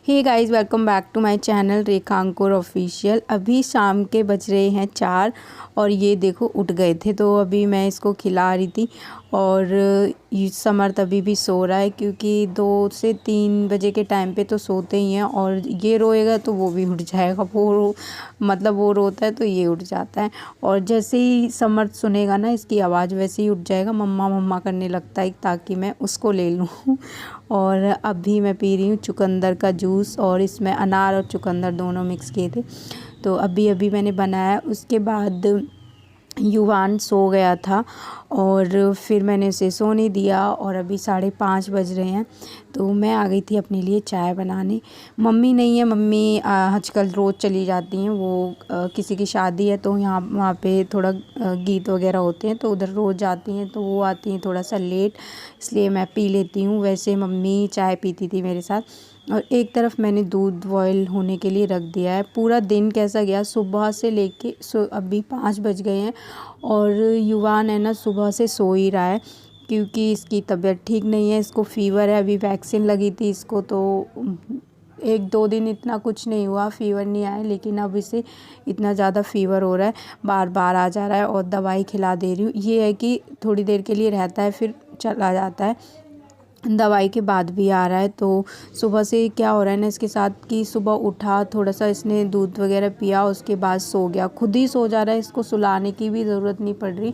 Hey guys, welcome back to my channel Rekhankur official. अभी शाम के बज रहे हैं 4 और ये देखो उठ गए थे, तो अभी मैं इसको खिला रही थी। और ये समर्थ अभी भी सो रहा है क्योंकि 2 से 3 बजे के टाइम पे तो सोते ही हैं। और ये रोएगा तो वो भी उठ जाएगा, मतलब वो रोता है तो ये उठ जाता है। और जैसे ही समर्थ सुनेगा ना इसकी आवाज़, वैसे ही उठ जाएगा, मम्मा मम्मा करने लगता है ताकि मैं उसको ले लूँ। और अभी मैं पी रही हूँ चुकंदर का जूस, और इसमें अनार और चुकंदर दोनों मिक्स किए थे। तो अभी मैंने बनाया। उसके बाद युवान सो गया था और फिर मैंने उसे सोने दिया, और अभी 5:30 बज रहे हैं। तो मैं आ गई थी अपने लिए चाय बनाने। मम्मी नहीं है, मम्मी आजकल रोज़ चली जाती हैं। वो किसी की शादी है तो यहाँ वहाँ पे थोड़ा गीत वगैरह होते हैं, तो उधर रोज़ जाती हैं। तो वो आती हैं थोड़ा सा लेट, इसलिए मैं पी लेती हूँ। वैसे मम्मी चाय पीती थी मेरे साथ। और एक तरफ मैंने दूध बॉयल होने के लिए रख दिया है। पूरा दिन कैसा गया, सुबह से लेके अभी 5 बज गए हैं और युवान है ना सुबह से सो ही रहा है क्योंकि इसकी तबीयत ठीक नहीं है। इसको फ़ीवर है, अभी वैक्सीन लगी थी इसको, तो 1-2 दिन इतना कुछ नहीं हुआ, फ़ीवर नहीं आया। लेकिन अब इसे इतना ज़्यादा फ़ीवर हो रहा है, बार बार आ जा रहा है। और दवाई खिला दे रही हूँ। ये है कि थोड़ी देर के लिए रहता है फिर चला जाता है, दवाई के बाद भी आ रहा है। तो सुबह से क्या हो रहा है ना इसके साथ कि सुबह उठा, थोड़ा सा इसने दूध वगैरह पिया, उसके बाद सो गया, खुद ही सो जा रहा है। इसको सुलाने की भी ज़रूरत नहीं पड़ रही,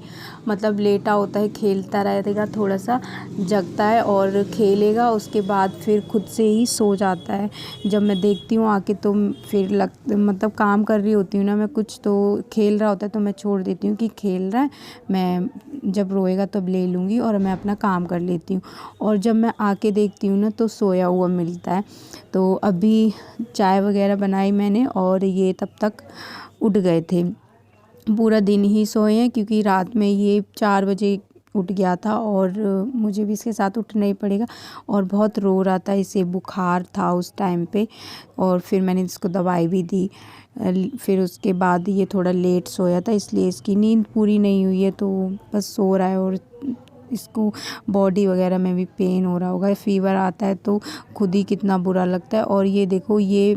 मतलब लेटा होता है, खेलता रहेगा, थोड़ा सा जगता है और खेलेगा, उसके बाद फिर खुद से ही सो जाता है। जब मैं देखती हूँ आके तो फिर मतलब काम कर रही होती हूँ ना मैं कुछ, तो खेल रहा होता है तो मैं छोड़ देती हूँ कि खेल रहा है, मैं जब रोएगा तब ले लूँगी और मैं अपना काम कर लेती हूँ। और जब मैं आके देखती हूँ ना तो सोया हुआ मिलता है। तो अभी चाय वगैरह बनाई मैंने और ये तब तक उठ गए थे। पूरा दिन ही सोए हैं क्योंकि रात में ये 4 बजे उठ गया था और मुझे भी इसके साथ उठना ही पड़ेगा। और बहुत रो रहा था, इसे बुखार था उस टाइम पे, और फिर मैंने इसको दवाई भी दी। फिर उसके बाद ये थोड़ा लेट सोया था, इसलिए इसकी नींद पूरी नहीं हुई है, तो बस सो रहा है। और इसको बॉडी वगैरह में भी पेन हो रहा होगा, फ़ीवर आता है तो खुद ही कितना बुरा लगता है। और ये देखो ये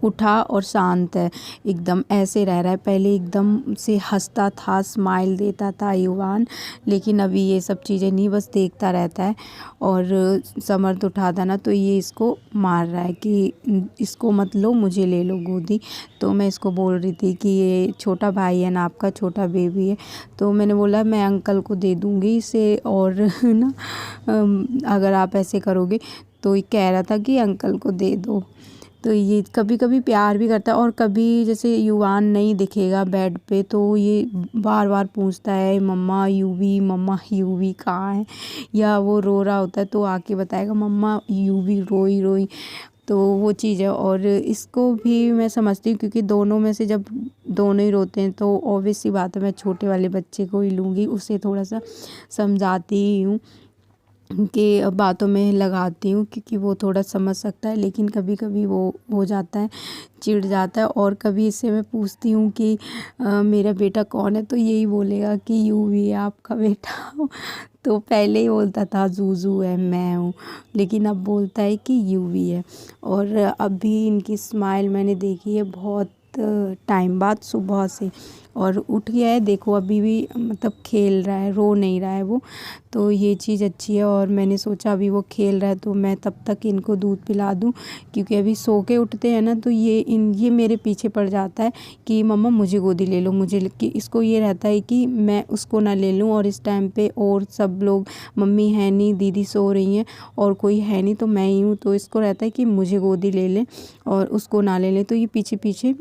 उठा और शांत है, एकदम ऐसे रह रहा है। पहले एकदम से हंसता था, स्माइल देता था युवान, लेकिन अभी ये सब चीज़ें नहीं, बस देखता रहता है। और समर्थ उठा था ना तो ये इसको मार रहा है कि इसको मत लो, मुझे ले लो गोदी। तो मैं इसको बोल रही थी कि ये छोटा भाई है ना आपका, छोटा बेबी है। तो मैंने बोला मैं अंकल को दे दूँगी इसे, और ना अगर आप ऐसे करोगे। तो ये कह रहा था कि अंकल को दे दो। तो ये कभी कभी प्यार भी करता है, और कभी जैसे युवान नहीं दिखेगा बेड पे तो ये बार बार पूछता है मम्मा यूवी कहाँ है। या वो रो रहा होता है तो आके बताएगा मम्मा यूवी रोई रोई। तो वो चीज़ है। और इसको भी मैं समझती हूँ क्योंकि दोनों में से जब दोनों ही रोते हैं तो ऑब्वियस सी बात है मैं छोटे वाले बच्चे को ही लूँगी, उसे थोड़ा सा समझाती ही हूँ कि बातों में लगाती हूँ क्योंकि वो थोड़ा समझ सकता है। लेकिन कभी कभी वो हो जाता है, चिढ़ जाता है। और कभी इससे मैं पूछती हूँ कि मेरा बेटा कौन है, तो यही बोलेगा कि यूवी है आपका बेटा। तो पहले ही बोलता था जूजू है, मैं हूँ, लेकिन अब बोलता है कि यूवी है। और अभी इनकी स्माइल मैंने देखी है बहुत टाइम बाद सुबह से, और उठ गया है देखो, अभी भी मतलब खेल रहा है, रो नहीं रहा है वो। तो ये चीज़ अच्छी है। और मैंने सोचा अभी वो खेल रहा है तो मैं तब तक इनको दूध पिला दूँ, क्योंकि अभी सो के उठते हैं ना तो ये मेरे पीछे पड़ जाता है कि मम्मा मुझे गोदी ले लो, कि इसको ये रहता है कि मैं उसको ना ले लूँ। और इस टाइम पे और सब लोग, मम्मी है नहीं, दीदी सो रही हैं और कोई है नहीं, तो मैं ही हूँ। तो इसको रहता है कि मुझे गोदी ले लें और उसको ना ले लें, तो ये पीछे पीछे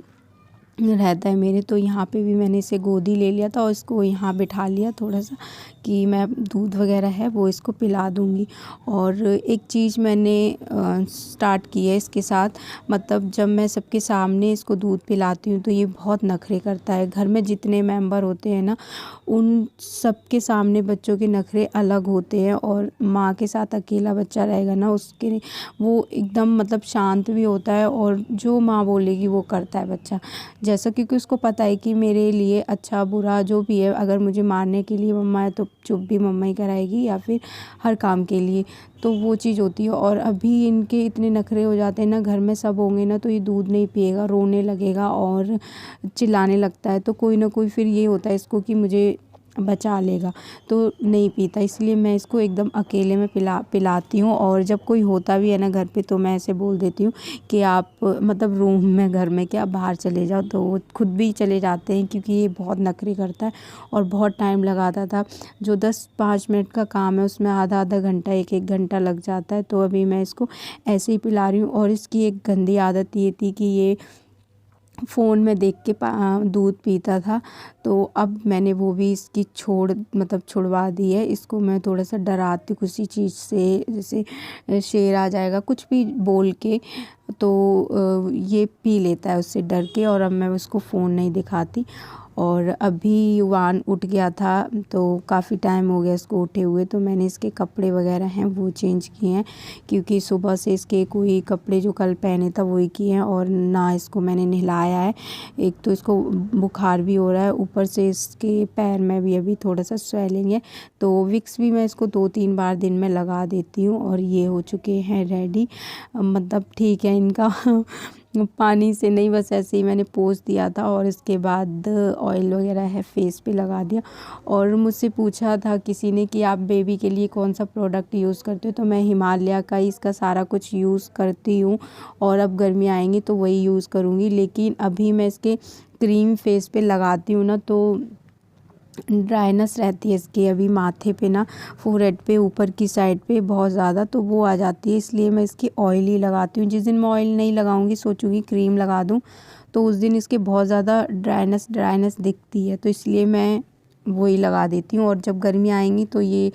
रहता है मेरे। तो यहाँ पे भी मैंने इसे गोदी ले लिया था और इसको यहाँ बिठा लिया थोड़ा सा कि मैं दूध वगैरह है वो इसको पिला दूँगी। और एक चीज़ मैंने स्टार्ट की है इसके साथ, मतलब जब मैं सबके सामने इसको दूध पिलाती हूँ तो ये बहुत नखरे करता है। घर में जितने मेंबर होते हैं ना उन सबके सामने बच्चों के नखरे अलग होते हैं, और माँ के साथ अकेला बच्चा रहेगा ना उसके वो एकदम मतलब शांत भी होता है, और जो माँ बोलेगी वो करता है बच्चा जैसा, क्योंकि उसको पता है कि मेरे लिए अच्छा बुरा जो भी है, अगर मुझे मारने के लिए मम्मा है तो चुप भी मम्मा ही कराएगी या फिर हर काम के लिए, तो वो चीज़ होती है। और अभी इनके इतने नखरे हो जाते हैं ना, घर में सब होंगे ना तो ये दूध नहीं पिएगा, रोने लगेगा और चिल्लाने लगता है। तो कोई ना कोई फिर ये होता है इसको कि मुझे बचा लेगा, तो नहीं पीता। इसलिए मैं इसको एकदम अकेले में पिलाती हूँ। और जब कोई होता भी है ना घर पे तो मैं ऐसे बोल देती हूँ कि आप मतलब रूम में, घर में क्या, बाहर चले जाओ, तो वो खुद भी चले जाते हैं क्योंकि ये बहुत नखरे करता है और बहुत टाइम लगाता था। जो 10-5 मिनट का काम है उसमें आधा घंटा, 1-1 घंटा लग जाता है। तो अभी मैं इसको ऐसे ही पिला रही हूँ। और इसकी एक गंदी आदत ये थी कि ये फ़ोन में देख के दूध पीता था, तो अब मैंने वो भी इसकी छुड़वा दी है। इसको मैं थोड़ा सा डराती हूँ किसी चीज़ से, जैसे शेर आ जाएगा कुछ भी बोल के, तो ये पी लेता है उससे डर के। और अब मैं उसको फ़ोन नहीं दिखाती। और अभी युवान उठ गया था तो काफ़ी टाइम हो गया इसको उठे हुए, तो मैंने इसके कपड़े वगैरह हैं वो चेंज किए हैं, क्योंकि सुबह से इसके कोई कपड़े जो कल पहने था वही किए हैं और ना इसको मैंने नहलाया है। एक तो इसको बुखार भी हो रहा है, ऊपर से इसके पैर में भी अभी थोड़ा सा स्वेलिंग है, तो विक्स भी मैं इसको 2-3 बार दिन में लगा देती हूँ। और ये हो चुके हैं रेडी, मतलब ठीक है इनका पानी से नहीं, बस ऐसे ही मैंने पोंछ दिया था और इसके बाद ऑयल वगैरह है फेस पे लगा दिया। और मुझसे पूछा था किसी ने कि आप बेबी के लिए कौन सा प्रोडक्ट यूज़ करते हो, तो मैं हिमालय का ही इसका सारा कुछ यूज़ करती हूँ। और अब गर्मी आएंगी तो वही यूज़ करूँगी, लेकिन अभी मैं इसके क्रीम फेस पे लगाती हूँ ना तो ड्राइनेस रहती है इसके अभी माथे पे ना, फोरहेड पे ऊपर की साइड पे बहुत ज़्यादा, तो वो आ जाती है। इसलिए मैं इसकी ऑयल ही लगाती हूँ। जिस दिन मैं ऑयल नहीं लगाऊंगी, सोचूंगी क्रीम लगा दूँ, तो उस दिन इसके बहुत ज़्यादा ड्राइनेस दिखती है, तो इसलिए मैं वही लगा देती हूँ। और जब गर्मी आएंगी तो ये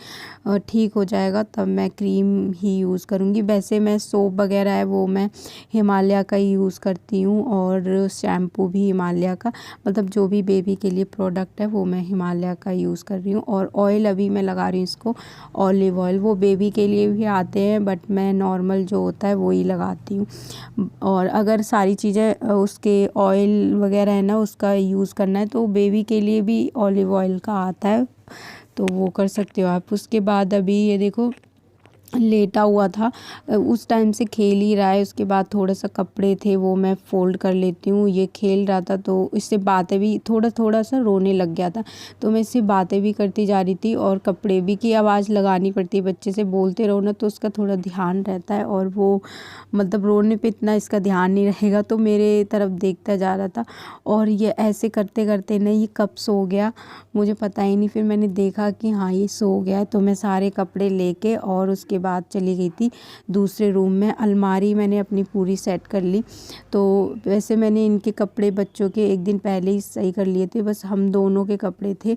ठीक हो जाएगा, तब मैं क्रीम ही यूज़ करूँगी। वैसे मैं सोप वगैरह है वो मैं हिमालय का ही यूज़ करती हूँ, और शैम्पू भी हिमालय का, मतलब जो भी बेबी के लिए प्रोडक्ट है वो मैं हिमालय का यूज़ कर रही हूँ। और ऑयल अभी मैं लगा रही हूँ इसको ऑलिव ऑयल, वो बेबी के लिए भी आते हैं बट मैं नॉर्मल जो होता है वो ही लगाती हूँ। और अगर सारी चीज़ें उसके ऑयल वगैरह है ना उसका यूज़ करना है तो बेबी के लिए भी ऑलिव ऑयल का आता है, तो वो कर सकते हो आप। उसके बाद अभी ये देखो लेटा हुआ था, उस टाइम से खेल ही रहा है। उसके बाद थोड़ा सा कपड़े थे वो मैं फ़ोल्ड कर लेती हूँ। ये खेल रहा था तो इससे बातें भी, थोड़ा सा रोने लग गया था, तो मैं इससे बातें भी करती जा रही थी और कपड़े भी की आवाज़ लगानी पड़ती है। बच्चे से बोलते रहो ना तो उसका थोड़ा ध्यान रहता है, और वो मतलब रोने पे इतना इसका ध्यान नहीं रहेगा, तो मेरे तरफ देखता जा रहा था। और ये ऐसे करते करते ना ये कब सो गया मुझे पता ही नहीं। फिर मैंने देखा कि हाँ ये सो गया है, तो मैं सारे कपड़े लेके और उसके बाद चली गई थी दूसरे रूम में। अलमारी मैंने अपनी पूरी सेट कर ली, तो वैसे मैंने इनके कपड़े बच्चों के एक दिन पहले ही सही कर लिए थे, बस हम दोनों के कपड़े थे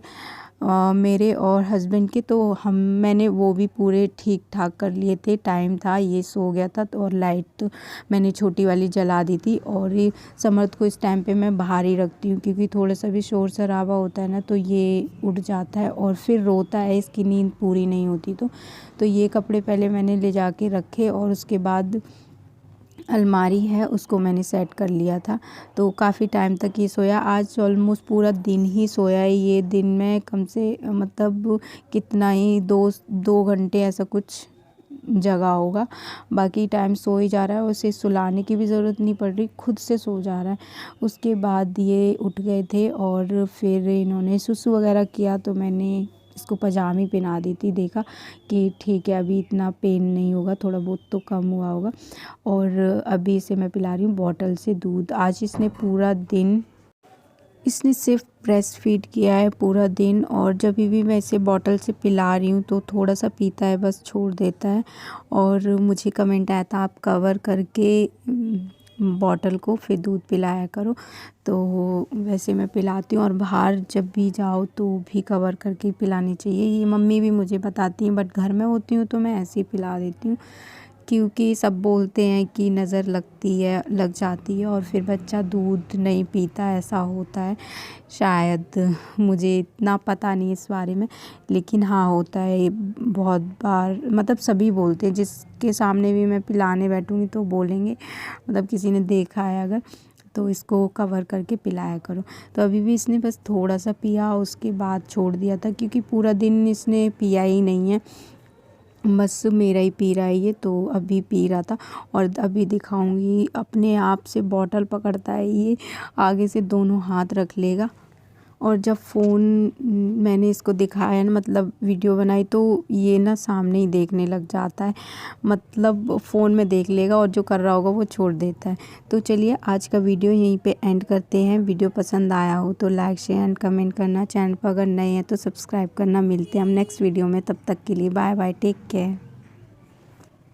मेरे और हस्बैंड के, तो मैंने वो भी पूरे ठीक ठाक कर लिए थे। टाइम था, ये सो गया था, तो और लाइट तो मैंने छोटी वाली जला दी थी। और ये समर्थ को इस टाइम पे मैं बाहर ही रखती हूँ, क्योंकि थोड़ा सा भी शोर शराबा होता है ना तो ये उठ जाता है और फिर रोता है, इसकी नींद पूरी नहीं होती। तो ये कपड़े पहले मैंने ले जाके रखे और उसके बाद अलमारी है उसको मैंने सेट कर लिया था। तो काफ़ी टाइम तक ये सोया, आज ऑलमोस्ट पूरा दिन ही सोया है। ये दिन में कम से मतलब कितना ही 2 घंटे ऐसा कुछ जगह होगा, बाकी टाइम सो ही जा रहा है। उसे सुलाने की भी ज़रूरत नहीं पड़ रही, खुद से सो जा रहा है। उसके बाद ये उठ गए थे और फिर इन्होंने सुसु वगैरह किया, तो मैंने इसको पजामी पहना दी थी। देखा कि ठीक है अभी इतना पेन नहीं होगा, थोड़ा बहुत तो कम हुआ होगा। और अभी इसे मैं पिला रही हूँ बॉटल से दूध। आज इसने पूरा दिन, इसने सिर्फ ब्रेस्ट फीड किया है पूरा दिन, और जब भी मैं इसे बॉटल से पिला रही हूँ तो थोड़ा सा पीता है, बस छोड़ देता है। और मुझे कमेंट आया था आप कवर करके बॉटल को फिर दूध पिलाया करो, तो वैसे मैं पिलाती हूँ। और बाहर जब भी जाओ तो भी कवर करके पिलानी चाहिए, ये मम्मी भी मुझे बताती हैं, बट घर में होती हूँ तो मैं ऐसे ही पिला देती हूँ, क्योंकि सब बोलते हैं कि नज़र लग जाती है और फिर बच्चा दूध नहीं पीता, ऐसा होता है शायद, मुझे इतना पता नहीं इस बारे में, लेकिन हाँ होता है ये बहुत बार, मतलब सभी बोलते हैं। जिसके सामने भी मैं पिलाने बैठूँगी तो बोलेंगे, मतलब किसी ने देखा है अगर, तो इसको कवर करके पिलाया करो। तो अभी भी इसने बस थोड़ा सा पिया, उसके बाद छोड़ दिया था, क्योंकि पूरा दिन इसने पिया ही नहीं है, बस मेरा ही पी रहा है ये। तो अभी पी रहा था और अभी दिखाऊंगी। अपने आप से बॉटल पकड़ता है ये, आगे से दोनों हाथ रख लेगा। और जब फ़ोन मैंने इसको दिखाया ना, मतलब वीडियो बनाई, तो ये ना सामने ही देखने लग जाता है, मतलब फ़ोन में देख लेगा और जो कर रहा होगा वो छोड़ देता है। तो चलिए आज का वीडियो यहीं पे एंड करते हैं। वीडियो पसंद आया हो तो लाइक शेयर एंड कमेंट करना, चैनल पर अगर नए हैं तो सब्सक्राइब करना। मिलते हैं हम नेक्स्ट वीडियो में, तब तक के लिए बाय बाय, टेक केयर।